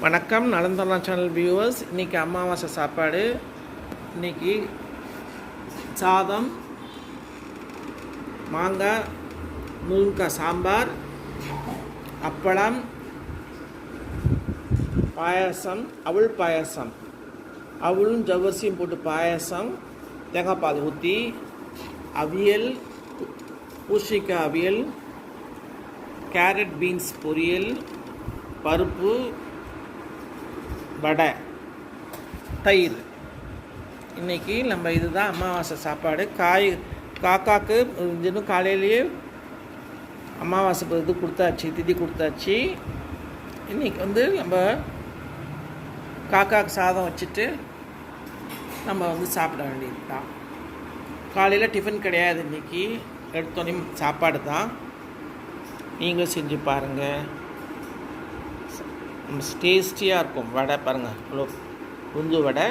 வணக்கம் நலந்தனா channel viewers. இன்றைக்கி அமாவாசை சாப்பாடு. இன்றைக்கி சாதம், மாங்காய், முருங்கைக்காய் சாம்பார், அப்பளம், பாயாசம், அவல் பாயாசம், அவளும் ஜவ்வரிசியும் போட்டு பாயாசம், தேங்காய் பால் ஊற்றி, அவியல், பூசணிக்காய் அவியல், கேரட் பீன்ஸ் பொரியல், பருப்பு, வடை, தயிர். இன்றைக்கி நம்ம இதுதான் அமாவாசை சாப்பாடு. காக்காக்கு இன்னும் காலையிலேயே அமாவாசை இது கொடுத்தாச்சு, திதி கொடுத்தாச்சு. இன்றைக்கி நம்ம காக்காக்கு சாதம் வச்சுட்டு நம்ம சாப்பிட வேண்டியது தான். காலையில் டிஃபன் கிடையாது. இன்றைக்கி எடுத்தோன்னே சாப்பாடு தான். நீங்களும் செஞ்சு பாருங்கள். டேஸ்டியாக இருக்கும். வடை பாருங்கள், இவ்வளோ உளுந்து வடை.